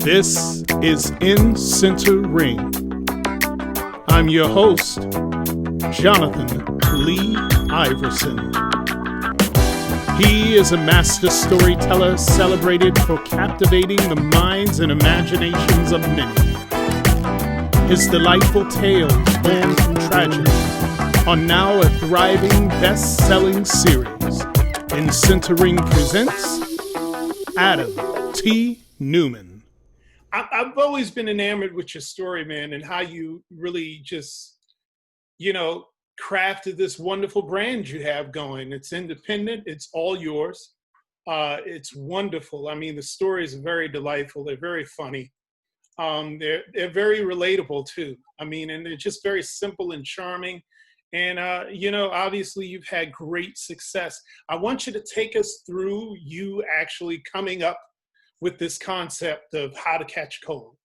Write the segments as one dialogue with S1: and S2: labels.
S1: This is In Center Ring. I'm your host, Jonathan Lee Iverson. He is a master storyteller celebrated for captivating the minds and imaginations of many. His delightful tales, born from tragedy, are now a thriving, best-selling series. In Center Ring presents Adam T. Newman. I've always been enamored with your story, man, and how you really just, crafted this wonderful brand you have going. It's independent. It's all yours. It's wonderful. I mean, the stories are very delightful. They're very funny. They're very relatable, too. I mean, and they're just very simple and charming. And, obviously you've had great success. I want you to take us through you actually coming up with this concept of how to catch a cold.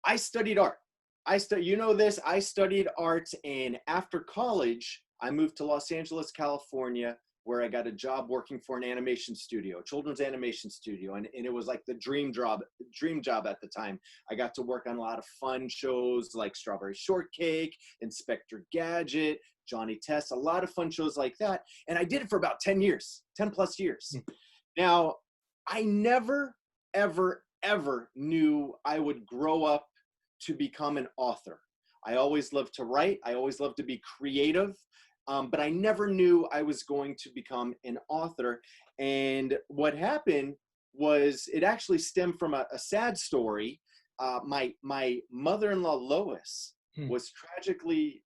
S2: I studied art. I studied art, and after college, I moved to Los Angeles, California, where I got a job working for an animation studio, a children's animation studio, and it was like the dream job at the time. I got to work on a lot of fun shows like Strawberry Shortcake, Inspector Gadget, Johnny Test, a lot of fun shows like that, and I did it for about 10 plus years. Now, I never, ever knew I would grow up to become an author. I always loved to write. I always loved to be creative. But I never knew I was going to become an author. And what happened was it actually stemmed from a sad story. My mother-in-law, Lois, was tragically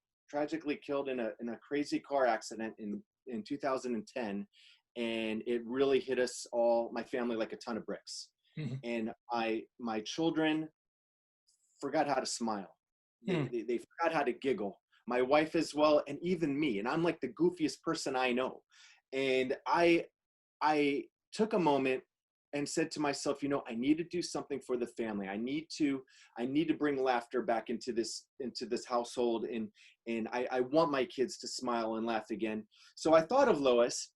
S2: killed in a crazy car accident in 2010. And it really hit us all, my family, like a ton of bricks. And my children forgot how to smile. They forgot how to giggle. My wife as well, and even me. And I'm like the goofiest person I know. And I took a moment and said to myself, I need to do something for the family. I need to bring laughter back into this household. And I want my kids to smile and laugh again. So I thought of Lois.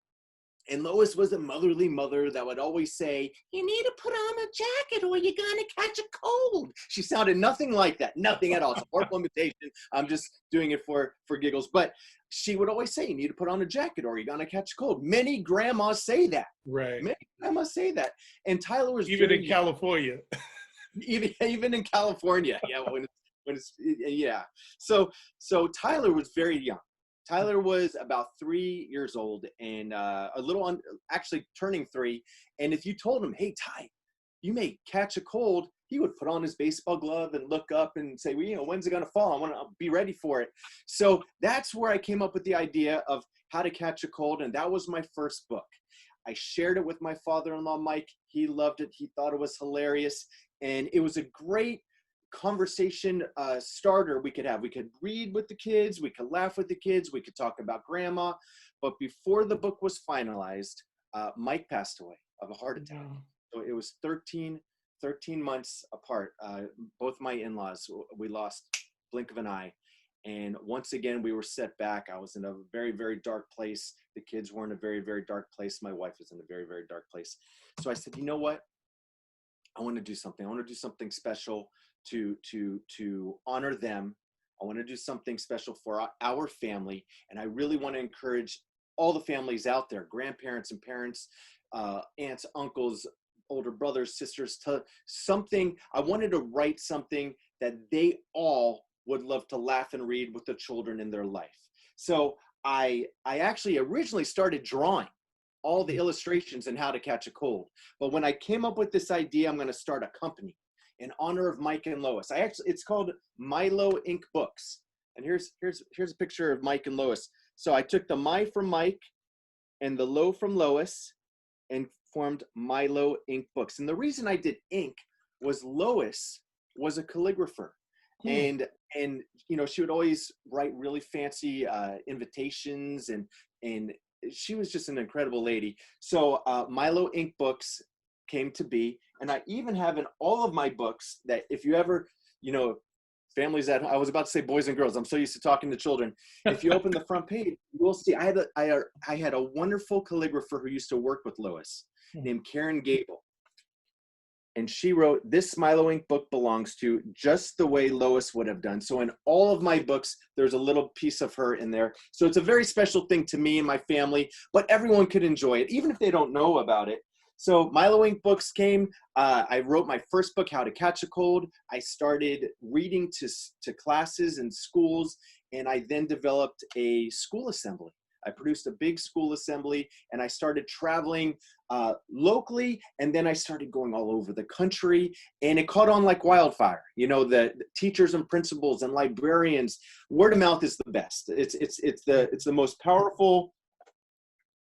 S2: And Lois was a motherly mother that would always say, you need to put on a jacket or you're going to catch a cold. She sounded nothing like that. Nothing at all. It's a horrible imitation. I'm just doing it for giggles. But she would always say, you need to put on a jacket or you're going to catch a cold. Many grandmas say that.
S1: Right.
S2: Many grandmas say that. And Tyler was
S1: even in California.
S2: even in California. Yeah. Yeah. So Tyler was very young. Tyler was about 3 years old and actually turning 3. And if you told him, hey, Ty, you may catch a cold, he would put on his baseball glove and look up and say, well, when's it going to fall? I want to be ready for it. So that's where I came up with the idea of how to catch a cold. And that was my first book. I shared it with my father-in-law, Mike. He loved it. He thought it was hilarious. And it was a great conversation starter we could have. We could read with the kids, we could laugh with the kids, we could talk about grandma. But before the book was finalized, Mike passed away of a heart attack. So it was 13 months apart. Both my in-laws, we lost blink of an eye. And once again, we were set back. I was in a very, very dark place. The kids were in a very, very dark place. My wife was in a very, very dark place. So I said, you know what? I want to do something. I want to do something special to honor them. I want to do something special for our family. And I really want to encourage all the families out there, grandparents and parents, aunts, uncles, older brothers, sisters, to something. I wanted to write something that they all would love to laugh and read with the children in their life. So I actually originally started drawing all the illustrations and how to catch a cold. But when I came up with this idea, I'm going to start a company in honor of Mike and Lois. It's called MiLo INK Books. And here's a picture of Mike and Lois. So I took the My from Mike and the Lo from Lois and formed MiLo INK Books. And the reason I did ink was Lois was a calligrapher. And she would always write really fancy invitations and she was just an incredible lady. So MiLo INK Books came to be. And I even have in all of my books that if you ever, families that I was about to say boys and girls. I'm so used to talking to children. If you open the front page, you will see I had a wonderful calligrapher who used to work with Lois named Karen Gable. and she wrote, "This MiLo INK book belongs to," just the way Lois would have done. So in all of my books, there's a little piece of her in there. So it's a very special thing to me and my family, but everyone could enjoy it, even if they don't know about it. So MiLo INK Books came. I wrote my first book, How to Catch a Cold. I started reading to classes and schools, and I then developed a school assembly. I produced a big school assembly, and I started traveling locally, and then I started going all over the country, and it caught on like wildfire. You know, the teachers and principals and librarians, word of mouth is the best. It's the most powerful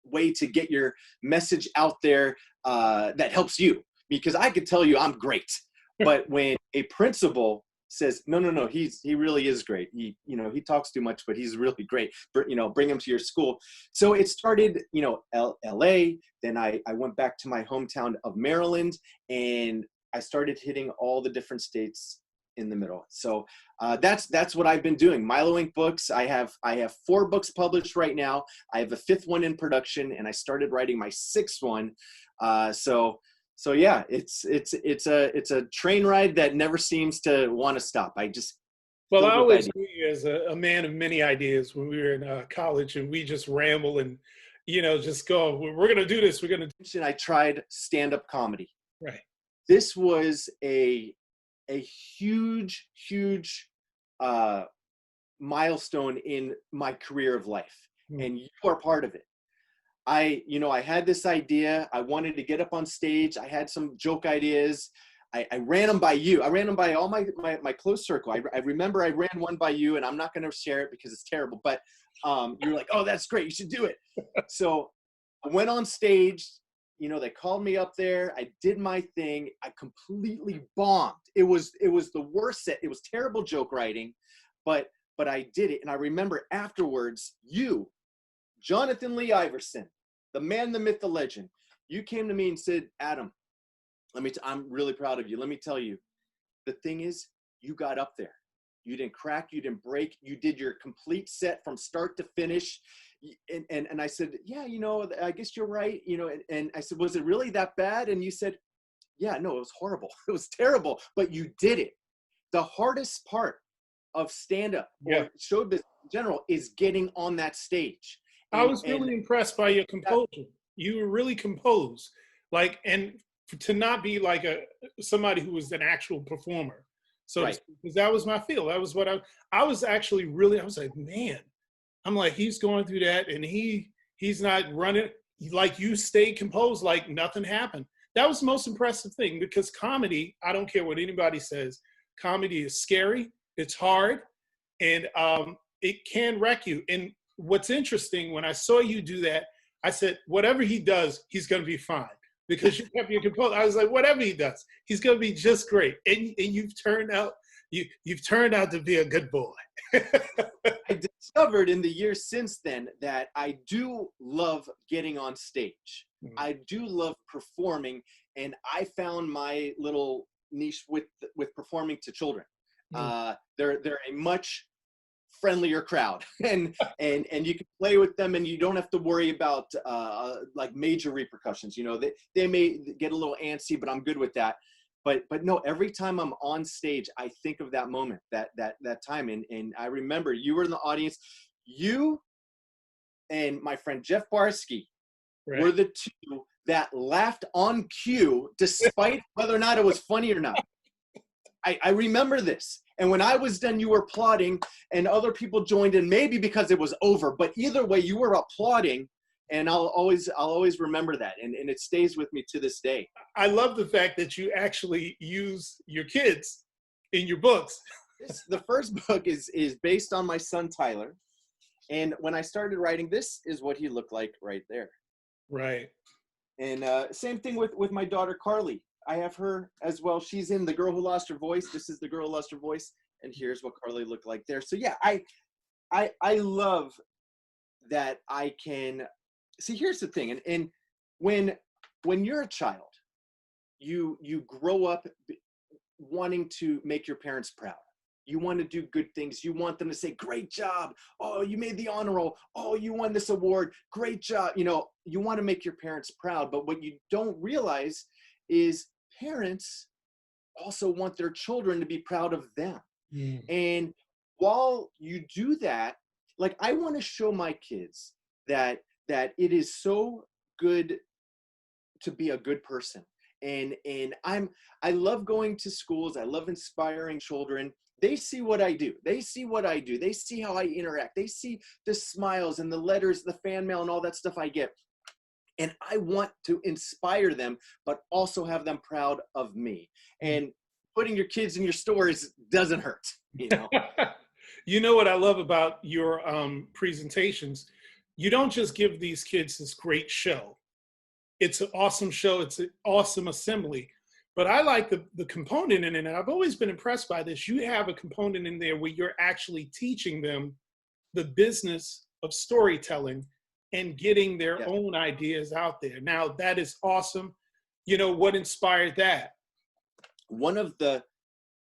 S2: way to get your message out there that helps you, because I could tell you I'm great, but when a principal says, no, he really is great. He talks too much, but he's really great. Bring him to your school. So it started, LA. Then I went back to my hometown of Maryland, and I started hitting all the different states in the middle. So that's what I've been doing. MiLo INK Books. I have 4 books published right now. I have a 5th one in production, and I started writing my 6th one. So yeah, it's a train ride that never seems to want to stop. I
S1: always knew you as a man of many ideas when we were in college, and we just ramble and just go, we're gonna do this, we're gonna.
S2: I tried stand-up comedy.
S1: Right.
S2: This was a huge milestone in my career of life, and you are part of it. I had this idea. I wanted to get up on stage. I had some joke ideas. I ran them by you. I ran them by all my close circle. I remember I ran one by you, and I'm not going to share it because it's terrible. But you were like, "Oh, that's great. You should do it." So I went on stage. They called me up there. I did my thing. I completely bombed. It was the worst set. It was terrible joke writing, but I did it. And I remember afterwards, you, Jonathan Lee Iverson, the man, the myth, the legend, you came to me and said, "Adam, I'm really proud of you. Let me tell you, the thing is, you got up there. You didn't crack, you didn't break. You did your complete set from start to finish." And I said, "Yeah, I guess you're right." And I said, "Was it really that bad?" And you said, "Yeah, no, it was horrible. It was terrible, but you did it." The hardest part of stand-up or show business in general is getting on that stage.
S1: I was really impressed by your composure. You were really composed, and to not be like somebody who was an actual performer. So,
S2: right.
S1: Because that was my field. That was what I was actually really. I was like, man, I'm like, he's going through that, and he's not running. Like, you stayed composed, like nothing happened. That was the most impressive thing, because comedy, I don't care what anybody says, comedy is scary. It's hard, and it can wreck you. And what's interesting, when I saw you do that, I said, whatever he does, he's going to be fine, because you kept your composure. I was like, whatever he does, he's going to be just great. And you've turned out to be a good boy.
S2: I discovered in the years since then that I do love getting on stage. I do love performing, and I found my little niche with performing to children. They're a much friendlier crowd, and you can play with them, and you don't have to worry about like major repercussions. They may get a little antsy, but I'm good with that. But no, every time I'm on stage, I think of that moment, that time, and I remember you were in the audience. You and my friend Jeff Barsky were the two that laughed on cue, despite whether or not it was funny or not. I remember this. And when I was done, you were applauding, and other people joined in, maybe because it was over. But either way, you were applauding, and I'll always remember that, and it stays with me to this day.
S1: I love the fact that you actually use your kids in your books.
S2: The first book is based on my son Tyler, and when I started writing, this is what he looked like right there.
S1: Right.
S2: And same thing with my daughter Carly. I have her as well. She's in The Girl Who Lost Her Voice. This is The Girl Who Lost Her Voice. And here's what Carly looked like there. So yeah, I love that I can see. Here's the thing. And when you're a child, you grow up wanting to make your parents proud. You want to do good things. You want them to say, "Great job. Oh, you made the honor roll. Oh, you won this award. Great job." You want to make your parents proud. But what you don't realize is parents also want their children to be proud of them.
S1: Mm.
S2: And while you do that, like, I want to show my kids that it is so good to be a good person. And I love going to schools. I love inspiring children. They see what I do. They see what I do. They see how I interact. They see the smiles and the letters, the fan mail and all that stuff I get. And I want to inspire them, but also have them proud of me. And putting your kids in your stories doesn't hurt, you know?
S1: You know what I love about your presentations? You don't just give these kids this great show. It's an awesome show. It's an awesome assembly. But I like the component in it, and I've always been impressed by this. You have a component in there where you're actually teaching them the business of storytelling and getting their own ideas out there. Now, that is awesome. You know, what inspired that?
S2: One of the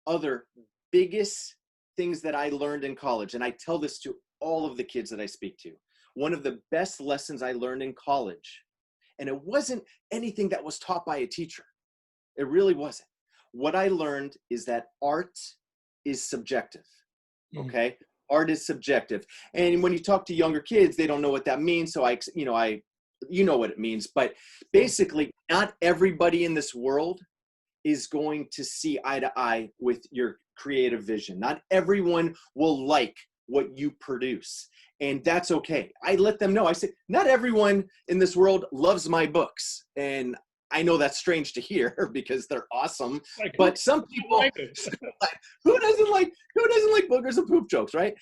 S2: other biggest things that I learned in college, and I tell this to all of the kids that I speak to, one of the best lessons I learned in college, and it wasn't anything that was taught by a teacher. It really wasn't. What I learned is that art is subjective, okay? Art is subjective. And when you talk to younger kids, they don't know what that means. So you know what it means. But basically, not everybody in this world is going to see eye to eye with your creative vision. Not everyone will like what you produce. And that's okay. I let them know. I say, not everyone in this world loves my books. And I know that's strange to hear because they're awesome, but some people, who doesn't like boogers and poop jokes, right?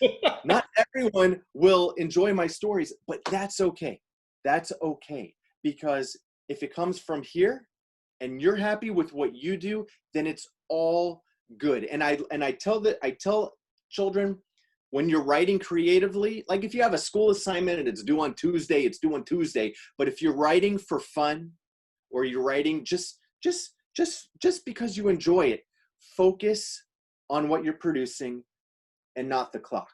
S2: Not everyone will enjoy my stories, but that's okay. That's okay, because if it comes from here and you're happy with what you do, then it's all good. And I tell children, when you're writing creatively, like if you have a school assignment and it's due on Tuesday, it's due on Tuesday. But if you're writing for fun, or you're writing just because you enjoy it, focus on what you're producing and not the clock.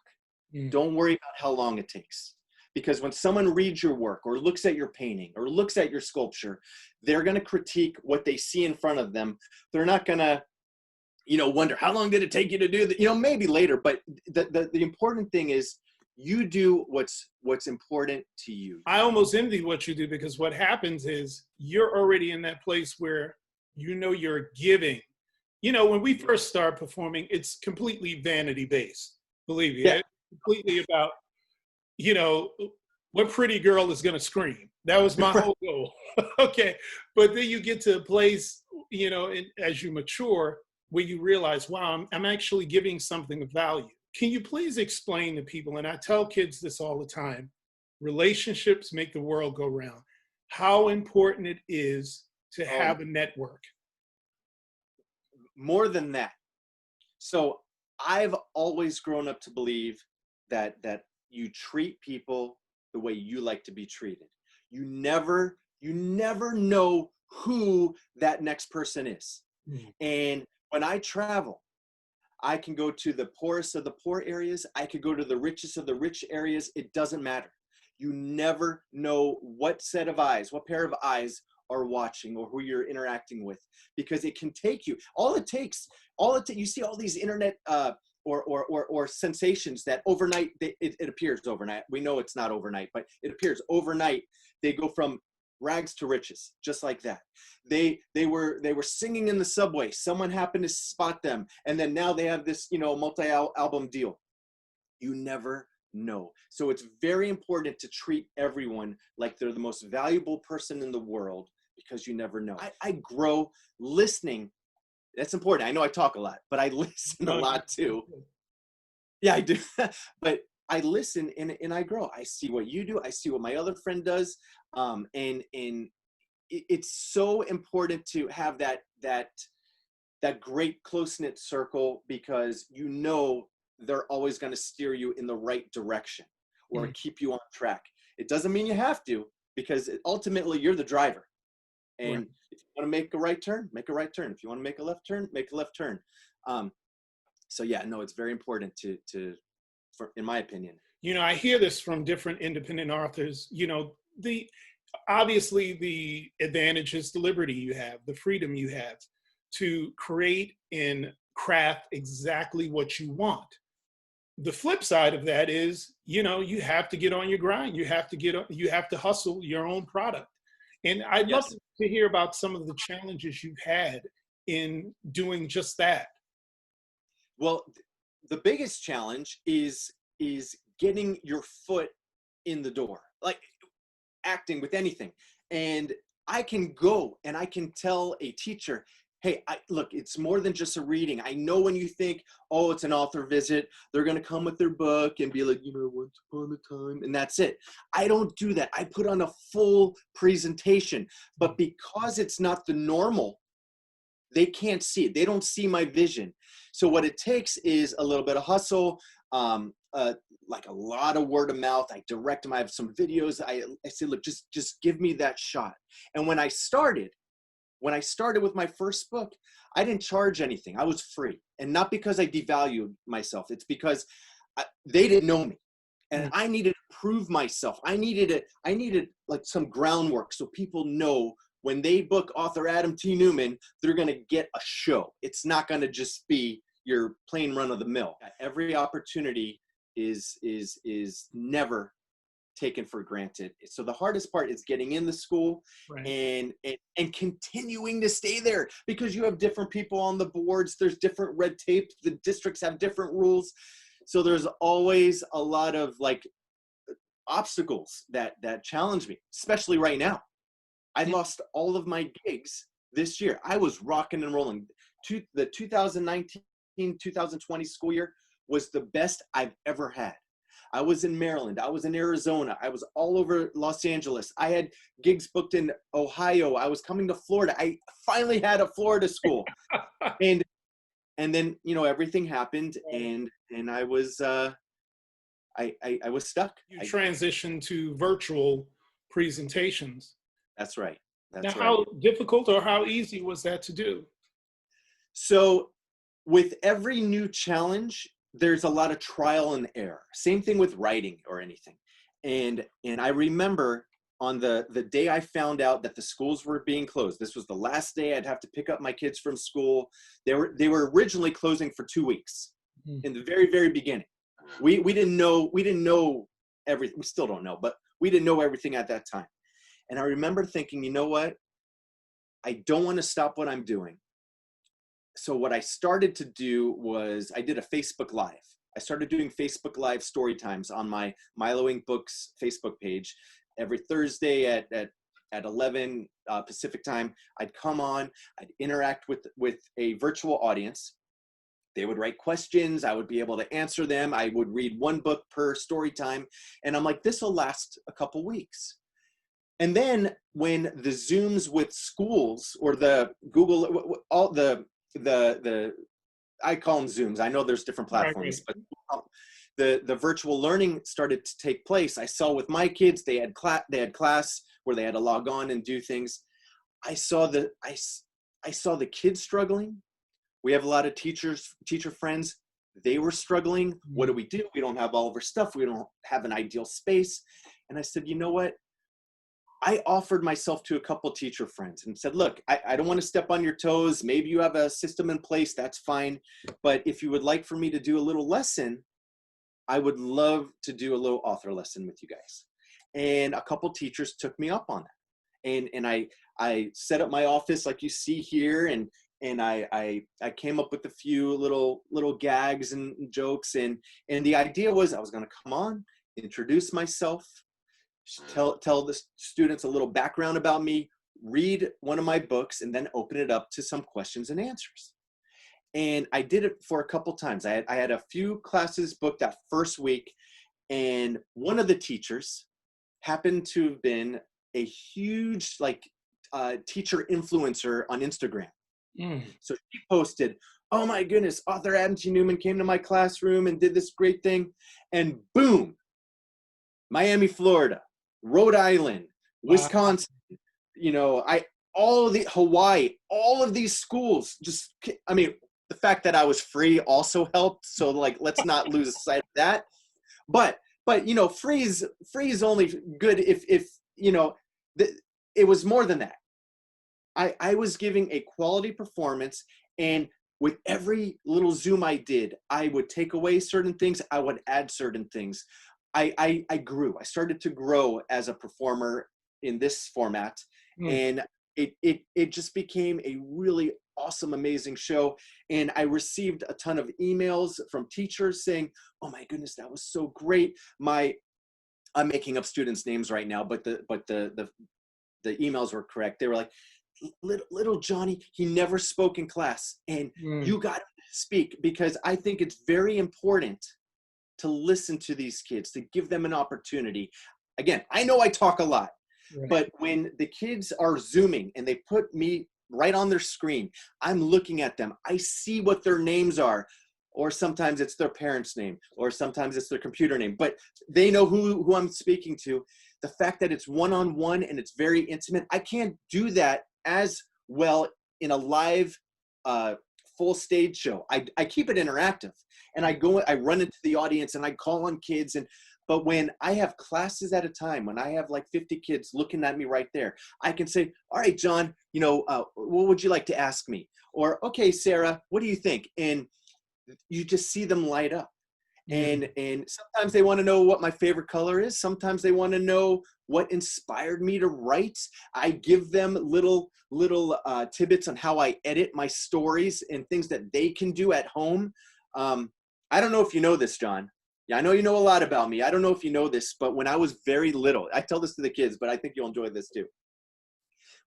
S2: Don't worry about how long it takes. Because when someone reads your work or looks at your painting or looks at your sculpture, they're going to critique what they see in front of them. They're not going to, wonder how long did it take you to do that? Maybe later, but the important thing is you do what's important to you.
S1: I almost envy what you do, because what happens is you're already in that place where you're giving. When we first start performing, it's completely vanity based. Believe me, it's completely about, what pretty girl is going to scream. That was my whole goal. Okay. But then you get to a place, as you mature, where you realize, wow, I'm actually giving something of value. Can you please explain to people, and I tell kids this all the time, relationships make the world go round, how important it is to have a network?
S2: More than that. So I've always grown up to believe that you treat people the way you like to be treated. You never know who that next person is. And when I travel, I can go to the poorest of the poor areas. I could go to the richest of the rich areas. It doesn't matter. You never know what set of eyes, what pair of eyes are watching or who you're interacting with, because it can take you. You see all these internet or sensations that overnight, it appears overnight. We know it's not overnight, but it appears overnight. They go from rags to riches, just like that. They were singing in the subway. Someone happened to spot them, and then now they have this multi-album deal. You never know. So it's very important to treat everyone like they're the most valuable person in the world, because you never know. I grow listening. That's important. I know I talk a lot, but I listen a lot too. Yeah, I do. But I listen and I grow. I see what you do. I see what my other friend does. And it's so important to have that great close-knit circle, because they're always going to steer you in the right direction or keep you on track. It doesn't mean you have to, because ultimately you're the driver. And if you want to make a right turn, make a right turn. If you want to make a left turn, make a left turn. So yeah, no, it's very important in my opinion.
S1: I hear this from different independent authors. Obviously the advantage is the liberty you have, the freedom you have. to create and craft exactly what you want. The flip side of that is, you have to get on your grind. You have to hustle your own product. And I'd love
S2: Yes.
S1: to hear about some of the challenges you've had in doing just that.
S2: Well, the biggest challenge is getting your foot in the door, like acting with anything. And I can go and I can tell a teacher, hey, look, it's more than just a reading. I know when you think, oh, it's an author visit, they're going to come with their book and be like, once upon a time, and that's it. I don't do that. I put on a full presentation. But because it's not the normal, they can't see it. They don't see my vision. So what it takes is a little bit of hustle, like a lot of word of mouth. I direct them. I have some videos. I say, look, just give me that shot. And when I started with my first book, I didn't charge anything. I was free. And not because I devalued myself. It's because they didn't know me. And I needed to prove myself. I needed like some groundwork so people know when they book author Adam T. Newman, they're going to get a show. It's not going to just be your plain run of the mill. Every opportunity is never taken for granted. So the hardest part is getting in the school, right, and continuing to stay there, because you have different people on the boards. There's different red tape. The districts have different rules. So there's always a lot of like obstacles that challenge me, especially right now. I lost all of my gigs this year. I was rocking and rolling. The 2019-2020 school year was the best I've ever had. I was in Maryland. I was in Arizona. I was all over Los Angeles. I had gigs booked in Ohio. I was coming to Florida. I finally had a Florida school. and then, everything happened, and I was I was stuck.
S1: You transitioned to virtual presentations.
S2: That's right.
S1: Now, how difficult or how easy was that to do?
S2: So with every new challenge, there's a lot of trial and error. Same thing with writing or anything. And I remember on the day I found out that the schools were being closed, this was the last day I'd have to pick up my kids from school. They were originally closing for 2 weeks in the very, very beginning. We didn't know everything. We still don't know, but we didn't know everything at that time. And I remember thinking, you know what? I don't want to stop what I'm doing. So what I started to do was I did a Facebook Live. I started doing Facebook Live story times on my MiLo INK Books Facebook page. Every Thursday at 11 Pacific time, I'd come on, I'd interact with a virtual audience. They would write questions. I would be able to answer them. I would read one book per story time. And I'm like, this will last a couple weeks. And then when the Zooms with schools or the Google, all the I call them Zooms. I know there's different platforms, but the virtual learning started to take place. I saw with my kids, they had class where they had to log on and do things. I saw the kids struggling. We have a lot of teacher friends. They were struggling. What do? We don't have all of our stuff. We don't have an ideal space. And I said, you know what? I offered myself to a couple teacher friends and said, look, I don't want to step on your toes. Maybe you have a system in place. That's fine. But if you would like for me to do a little lesson, I would love to do a little author lesson with you guys. And a couple teachers took me up on that. And I set up my office like you see here. And I came up with a few little gags and jokes. And the idea was I was going to come on, introduce myself, tell the students a little background about me, read one of my books, and then open it up to some questions and answers. And I did it for a couple times. I had a few classes booked that first week, and one of the teachers happened to have been a huge teacher influencer on Instagram. So she posted, oh my goodness, author Adam T. Newman came to my classroom and did this great thing. And boom, Miami, Florida, Rhode Island, Wisconsin, Hawaii, all of these schools, the fact that I was free also helped. So let's not lose sight of that. But free is only good if it was more than that. I was giving a quality performance, and with every little Zoom I did, I would take away certain things, I would add certain things. I grew. I started to grow as a performer in this format,
S1: Mm.
S2: and it just became a really awesome, amazing show. And I received a ton of emails from teachers saying, "Oh my goodness, that was so great." I'm making up students' names right now, but the emails were correct. They were like, little Johnny, he never spoke in class, and
S1: Mm.
S2: you got to speak, because I think it's very important to listen to these kids, to give them an opportunity. Again, I know I talk a lot,
S1: Right.
S2: but when the kids are Zooming and they put me right on their screen, I'm looking at them. I see what their names are, or sometimes it's their parents' name, or sometimes it's their computer name, but they know who I'm speaking to. The fact that it's one-on-one and it's very intimate, I can't do that as well in a live full stage show. I keep it interactive, and I run into the audience and I call on kids, but when I have classes at a time, when I have like 50 kids looking at me right there, I can say, "All right, John, what would you like to ask me?" Or, "Okay, Sarah, what do you think?" And you just see them light up.
S1: Mm.
S2: And sometimes they want to know what my favorite color is. Sometimes they want to know what inspired me to write. I give them little tidbits on how I edit my stories and things that they can do at home. I don't know if you know this, John. Yeah, I know you know a lot about me. I don't know if you know this, but when I was very little, I tell this to the kids, but I think you'll enjoy this too.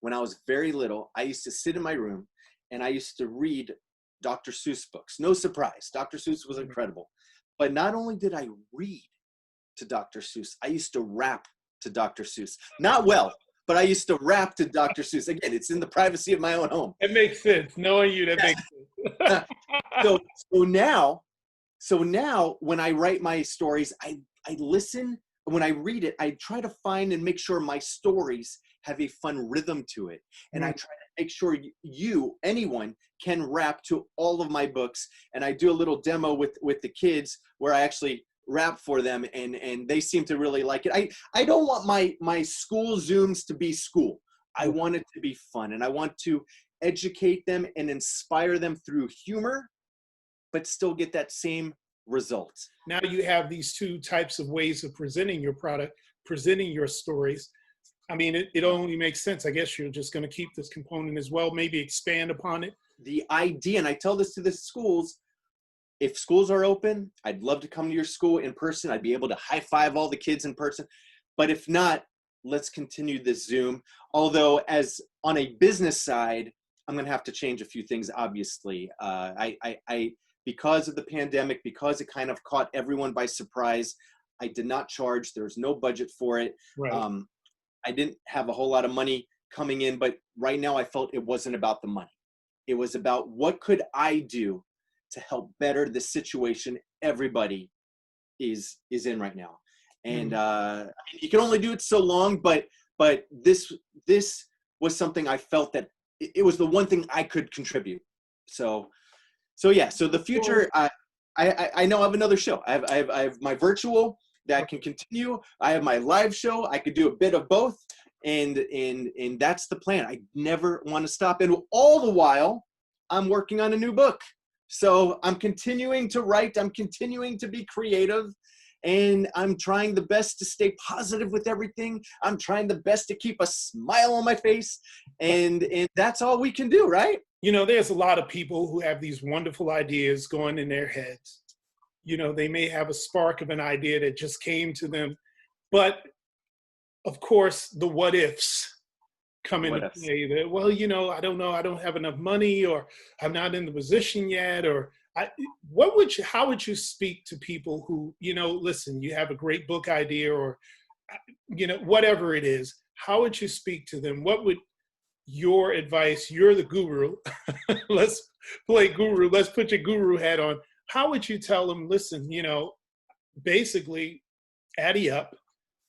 S2: When I was very little, I used to sit in my room and I used to read Dr. Seuss books. No surprise, Dr. Seuss was incredible. But not only did I read to Dr. Seuss, I used to rap to Dr. Seuss. Not well, but I used to rap to Dr. Seuss. Again, it's in the privacy of my own home.
S1: It makes sense. Knowing you, that makes sense.
S2: So now when I write my stories, I listen. When I read it, I try to find and make sure my stories have a fun rhythm to it. And I try to make sure anyone can rap to all of my books. And I do a little demo with the kids where I actually rap for them, and they seem to really like it. I don't want my school Zooms to be school. I want it to be fun, and I want to educate them and inspire them through humor, but still get that same result.
S1: Now you have these two types of ways of presenting your product, presenting your stories. I mean, it only makes sense. I guess you're just going to keep this component as well, maybe expand upon it.
S2: The idea, and I tell this to the schools, if schools are open, I'd love to come to your school in person. I'd be able to high five all the kids in person. But if not, let's continue this Zoom. Although, as on a business side, I'm going to have to change a few things, obviously. Because of the pandemic, because it kind of caught everyone by surprise, I did not charge. There was no budget for it.
S1: Right.
S2: I didn't have a whole lot of money coming in, but right now I felt it wasn't about the money. It was about what could I do to help better the situation everybody is in right now. And you can only do it so long, but this was something I felt that it was the one thing I could contribute. So yeah. So the future, I know I have another show. I have my virtual that can continue. I have my live show. I could do a bit of both, and that's the plan. I never want to stop. And all the while, I'm working on a new book. So I'm continuing to write. I'm continuing to be creative, and I'm trying the best to stay positive with everything. I'm trying the best to keep a smile on my face, and that's all we can do, right?
S1: You know, there's a lot of people who have these wonderful ideas going in their heads. You know, they may have a spark of an idea that just came to them, but of course, the what ifs come into play. That, well, you know, I don't know, I don't have enough money, or I'm not in the position yet, or how would you speak to people who, you know, listen, you have a great book idea, or, you know, whatever it is, how would you speak to them? What would your advice? You're the guru. Let's play guru. Let's put your guru hat on. How would you tell them, listen, you know, basically addy up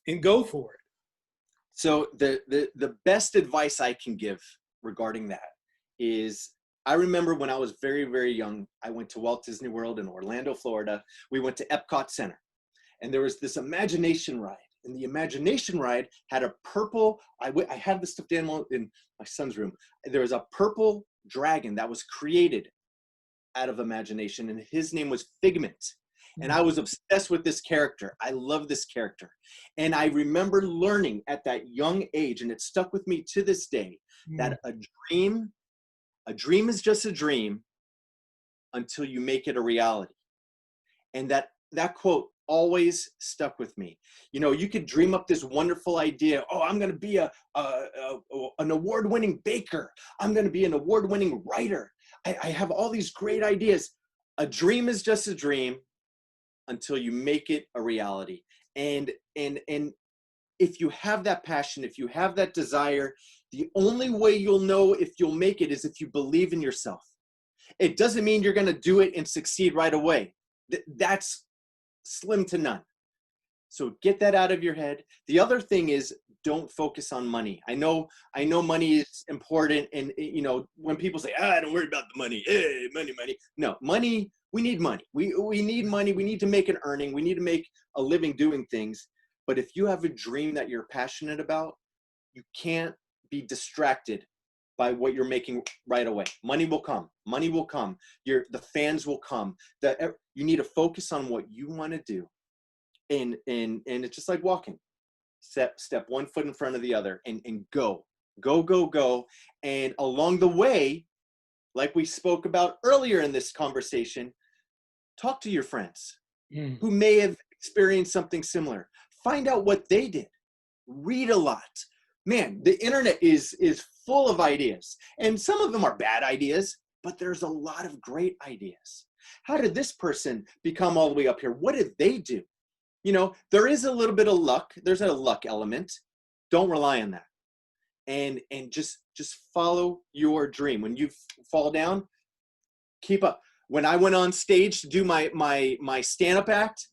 S1: and go for it?
S2: So the best advice I can give regarding that is, I remember when I was very, very young, I went to Walt Disney World in Orlando, Florida. We went to Epcot Center, and there was this imagination ride. And the imagination ride had a purple, I have the stuffed animal in my son's room. There was a purple dragon that was created out of imagination, and his name was Figment. And I was obsessed with this character. I love this character. And I remember learning at that young age, and it stuck with me to this day, that a dream is just a dream until you make it a reality. And that quote always stuck with me. You know, you could dream up this wonderful idea. Oh, I'm going to be an award-winning baker. I'm going to be an award-winning writer. I have all these great ideas. A dream is just a dream until you make it a reality. And if you have that passion, if you have that desire, the only way you'll know if you'll make it is if you believe in yourself. It doesn't mean you're going to do it and succeed right away. That's slim to none. So get that out of your head. The other thing is, don't focus on money. I know money is important, and you know, when people say, don't worry about the money, money. No, money, we need money. We need money. We need to make an earning. We need to make a living doing things. But if you have a dream that you're passionate about, you can't be distracted by what you're making right away. Money will come. Money will come. The fans will come. You need to focus on what you want to do. And it's just like walking. Step one foot in front of the other and go. And along the way, like we spoke about earlier in this conversation, talk to your friends who may have experienced something similar. Find out what they did. Read a lot. Man, the internet is full of ideas, and some of them are bad ideas, but there's a lot of great ideas. How did this person become all the way up here? What did they do? You know, there is a little bit of luck. There's a luck element. Don't rely on that. And just follow your dream. When you fall down, keep up. When I went on stage to do my stand-up act,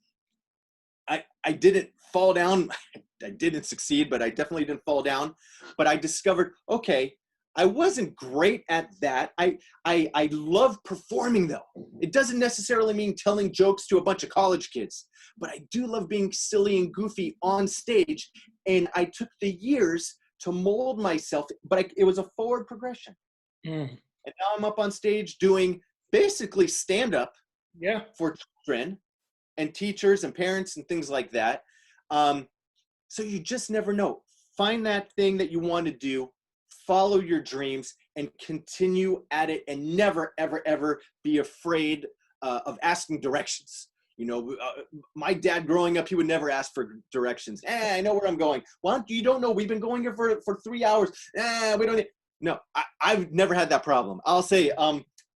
S2: I didn't fall down. I didn't succeed, but I definitely didn't fall down. But I discovered, okay, I wasn't great at that. I love performing, though. It doesn't necessarily mean telling jokes to a bunch of college kids, but I do love being silly and goofy on stage. And I took the years to mold myself, but it was a forward progression. And now I'm up on stage doing basically stand-up for children and teachers and parents and things like that. So you just never know. Find that thing that you want to do, follow your dreams, and continue at it, and never, ever, ever be afraid of asking directions. You know, my dad growing up, he would never ask for directions. I know where I'm going. Well, you don't know. We've been going here for 3 hours. We don't need. No, I've never had that problem. I'll say,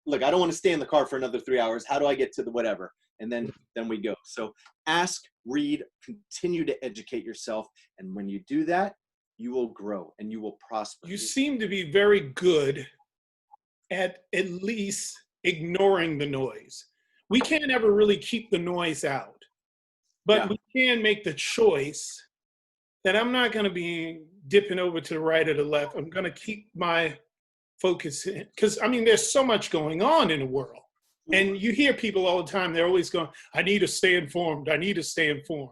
S2: look, I don't want to stay in the car for another 3 hours. How do I get to the whatever? And then we go. So ask, read, continue to educate yourself. And when you do that, you will grow and you will prosper.
S1: You seem to be very good at least ignoring the noise. We can't ever really keep the noise out, but we can make the choice that I'm not going to be dipping over to the right or the left. I'm going to keep my focus in, because I mean, there's so much going on in the world. And you hear people all the time, they're always going, I need to stay informed. I need to stay informed.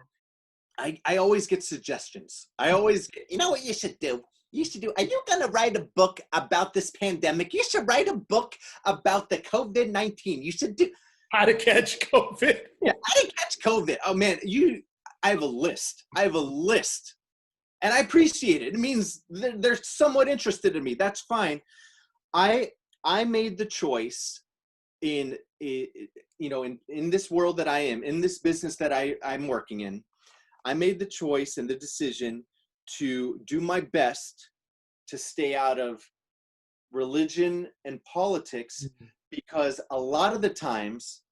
S2: I always get suggestions. I always get, you know what you should do? Are you going to write a book about this pandemic? You should write a book about the COVID-19. You should do.
S1: How to catch COVID.
S2: Yeah, how to catch COVID. Oh man, I have a list. And I appreciate it. It means they're somewhat interested in me. That's fine. I made the choice in this world that I am, in this business that I'm working in. I made the choice and the decision to do my best to stay out of religion and politics, because a lot of the times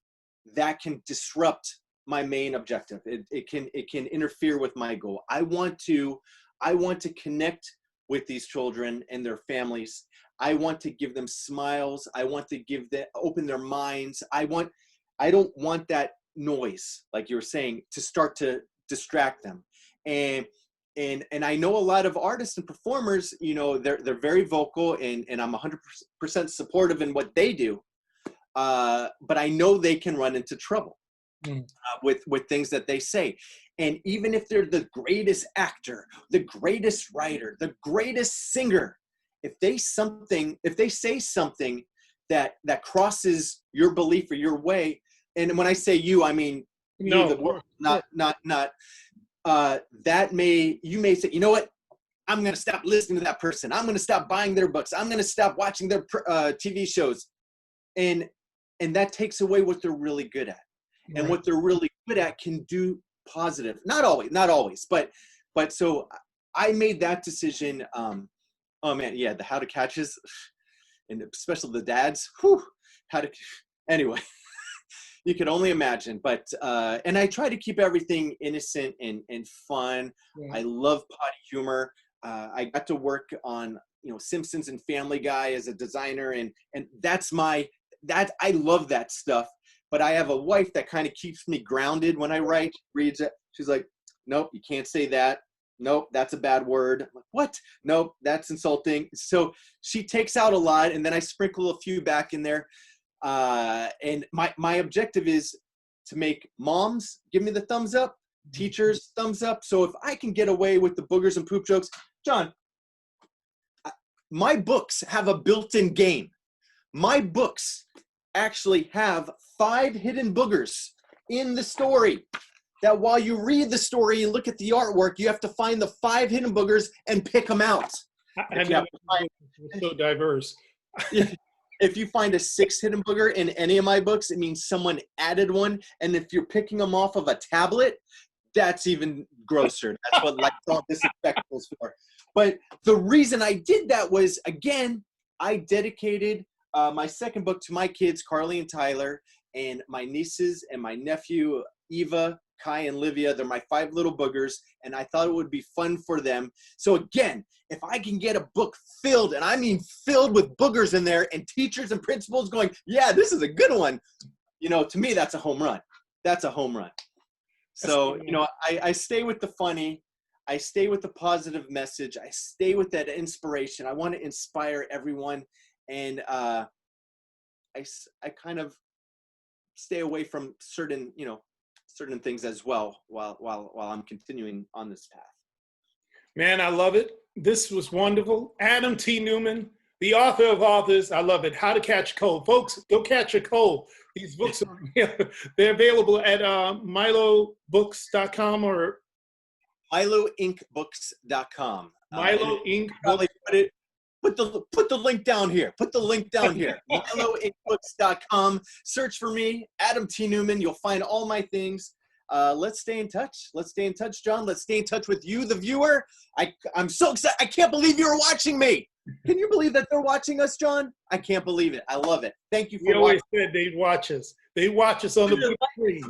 S2: that can disrupt my main objective. It can interfere with my goal. I want to connect with these children and their families. I want to give them smiles. I want to open their minds. I don't want that noise, like you were saying, to start to distract them. And I know a lot of artists and performers, you know, they're very vocal, and I'm 100% supportive in what they do. But I know they can run into trouble. with things that they say. And even if they're the greatest actor, the greatest writer, the greatest singer, if they say something that crosses your belief or your way, and when I say you, I mean you, the world, not you may say, you know what? I'm going to stop listening to that person. I'm going to stop buying their books. I'm going to stop watching their TV shows. And that takes away what they're really good at. And
S1: Right.
S2: what they're really good at can do positive. Not always, but so I made that decision. Oh man, yeah, the how to catches, and especially the dads. Whew, anyway, you could only imagine. But and I try to keep everything innocent and fun.
S1: Yeah.
S2: I love potty humor. I got to work on Simpsons and Family Guy as a designer, and I love that stuff. But I have a wife that kind of keeps me grounded when I write. Reads it, she's like, "Nope, you can't say that. Nope, that's a bad word." I'm like, "What? Nope, that's insulting." So she takes out a lot, and then I sprinkle a few back in there. And my objective is to make moms give me the thumbs up, teachers thumbs up. So if I can get away with the boogers and poop jokes, John, my books have a built-in game. My books actually have 5 hidden boogers in the story, that while you read the story and look at the artwork, you have to find the 5 hidden boogers and pick them out.
S1: It's so diverse.
S2: If you find a 6 hidden booger in any of my books, it means someone added one. And if you're picking them off of a tablet, that's even grosser. That's what Lysol disinfectant is for. But the reason I did that was, again, I dedicated my second book to my kids, Carly and Tyler, and my nieces and my nephew, Eva, Kai, and Livia. They're my 5 little boogers, and I thought it would be fun for them. So again, if I can get a book filled, and I mean filled with boogers in there, and teachers and principals going, yeah, this is a good one, to me, that's a home run. That's a home run. So, I stay with the funny. I stay with the positive message. I stay with that inspiration. I want to inspire everyone. And I kind of stay away from certain things as well while I'm continuing on this path.
S1: Man, I love it. This was wonderful. Adam T. Newman, the author of authors. I love it. How to Catch a Cold. Folks, go catch a cold. These books they're available at MiLoBooks.com or
S2: MiLoInkBooks.com.
S1: MiLo INK
S2: Probably put the link down here. Put the link down here. MiLoInkBooks.com. Search for me, Adam T. Newman. You'll find all my things. Let's stay in touch. Let's stay in touch, John. Let's stay in touch with you, the viewer. I'm so excited. I can't believe you're watching me. Can you believe that they're watching us, John? I can't believe it. I love it. Thank you for watching.
S1: We always said they'd watch us. They watch us on the big screen.